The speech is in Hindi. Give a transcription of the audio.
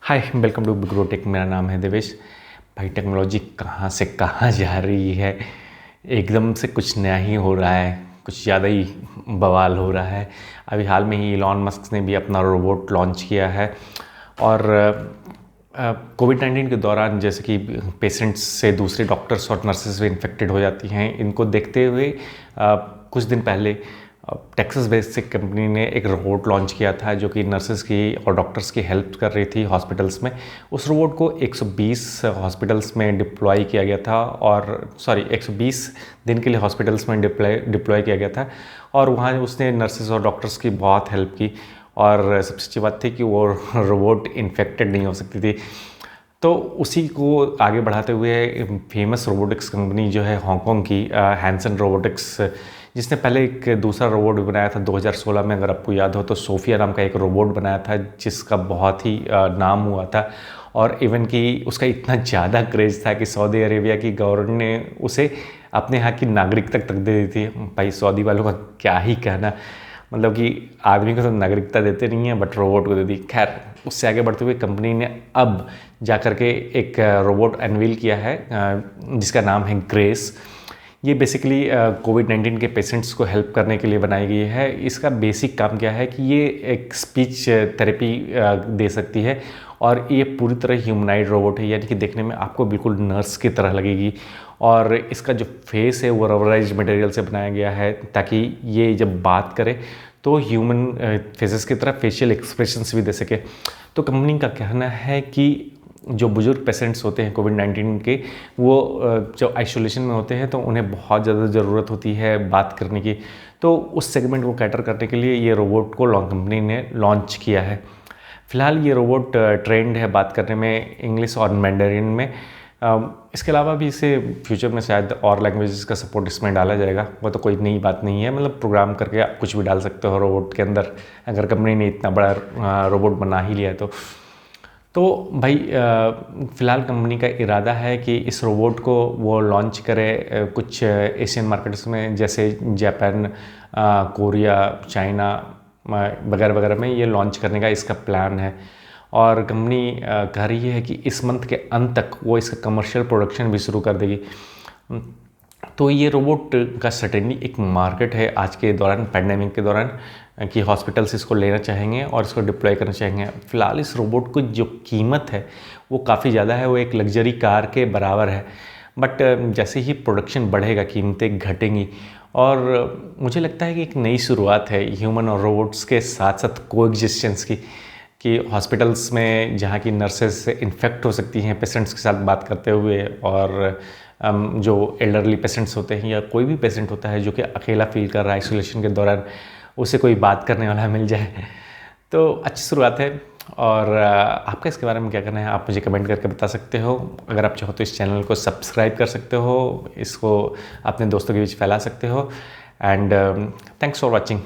Hi, welcome to बिग्रोटेक। मेरा नाम है देवेश। भाई, टेक्नोलॉजी कहाँ से कहाँ जा रही है। एकदम से कुछ नया ही हो रहा है, कुछ ज़्यादा ही बवाल हो रहा है। अभी हाल में ही इलॉन मस्क ने भी अपना रोबोट लॉन्च किया है। और कोविड-19 के दौरान जैसे कि पेशेंट्स से दूसरे डॉक्टर्स और नर्सेस भी इन्फेक्टेड हो जाती हैं, इनको देखते हुए कुछ दिन पहले टेक्सास बेस्ड एक कंपनी ने एक रोबोट लॉन्च किया था जो कि नर्सेस की और डॉक्टर्स की हेल्प कर रही थी हॉस्पिटल्स में। उस रोबोट को 120 हॉस्पिटल्स में डिप्लॉय किया गया था, और 120 दिन के लिए हॉस्पिटल्स में डिप्लॉय किया गया था। और वहाँ उसने नर्सेस और डॉक्टर्स की बहुत हेल्प की। और सबसे अच्छी बात थी कि वो रोबोट इन्फेक्टेड नहीं हो सकती थी। तो उसी को आगे बढ़ाते हुए फेमस रोबोटिक्स कंपनी जो है हांगकांग की, हैंसन रोबोटिक्स, जिसने पहले एक दूसरा रोबोट भी बनाया था 2016 में, अगर आपको याद हो तो सोफिया नाम का एक रोबोट बनाया था जिसका बहुत ही नाम हुआ था। और इवन कि उसका इतना ज़्यादा क्रेज़ था कि सऊदी अरेबिया की गवर्नमेंट ने उसे अपने यहाँ की नागरिकता तक दे दी थी। भाई, सऊदी वालों का क्या ही कहना, मतलब कि आदमी को तो नागरिकता देते नहीं है बट रोबोट को दे दी। खैर, उससे आगे बढ़ते हुए कंपनी ने अब जा कर के एक रोबोट अनवील किया है जिसका नाम है ग्रेस। ये बेसिकली कोविड-19 के पेशेंट्स को हेल्प करने के लिए बनाई गई है। इसका बेसिक काम क्या है कि ये एक स्पीच थेरेपी दे सकती है, और ये पूरी तरह ह्यूमनाइड रोबोट है, यानी कि देखने में आपको बिल्कुल नर्स की तरह लगेगी। और इसका जो फेस है वो रबराइज्ड मटेरियल से बनाया गया है ताकि ये जब बात करे तो ह्यूमन फेसेस की तरह फेशियल एक्सप्रेशंस भी दे सके। तो कंपनी का कहना है कि जो बुजुर्ग पेशेंट्स होते हैं कोविड-19 के, वो जो आइसोलेशन में होते हैं तो उन्हें बहुत ज़्यादा ज़रूरत होती है बात करने की। तो उस सेगमेंट को कैटर करने के लिए ये रोबोट को कंपनी ने लॉन्च किया है। फ़िलहाल ये रोबोट ट्रेंड है बात करने में इंग्लिश और मैंडरिन में। इसके अलावा भी इसे फ्यूचर में शायद और लैंग्वेजेस का सपोर्ट इसमें डाला जाएगा। वो तो कोई नई बात नहीं है, मतलब प्रोग्राम करके आप कुछ भी डाल सकते हो रोबोट के अंदर, अगर कंपनी ने इतना बड़ा रोबोट बना ही लिया है तो भाई, फ़िलहाल कंपनी का इरादा है कि इस रोबोट को वो लॉन्च करे कुछ एशियन मार्केट्स में, जैसे जापान, कोरिया, चाइना वगैरह वगैरह में ये लॉन्च करने का इसका प्लान है। और कंपनी कह रही है कि इस मंथ के अंत तक वो इसका कमर्शियल प्रोडक्शन भी शुरू कर देगी। तो ये रोबोट का सर्टेनली एक मार्केट है आज के दौरान, पैंडेमिक के दौरान, कि हॉस्पिटल्स इसको लेना चाहेंगे और इसको डिप्लॉय करना चाहेंगे। फ़िलहाल इस रोबोट को जो कीमत है वो काफ़ी ज़्यादा है, वो एक लग्जरी कार के बराबर है। बट जैसे ही प्रोडक्शन बढ़ेगा कीमतें घटेंगी, और मुझे लगता है कि एक नई शुरुआत है ह्यूमन और रोबोट्स के साथ साथ कोएग्जिस्टेंस की, कि हॉस्पिटल्स में जहाँ की नर्सेस इन्फेक्ट हो सकती हैं पेशेंट्स के साथ बात करते हुए, और जो एल्डरली पेशेंट्स होते हैं या कोई भी पेशेंट होता है जो कि अकेला फील कर रहा है आइसोलेशन के दौरान, उसे कोई बात करने वाला मिल जाए तो अच्छी शुरुआत है। और आपका इसके बारे में क्या कहना है, आप मुझे कमेंट करके बता सकते हो। अगर आप चाहो तो इस चैनल को सब्सक्राइब कर सकते हो, इसको अपने दोस्तों के बीच फैला सकते हो। And thanks for watching.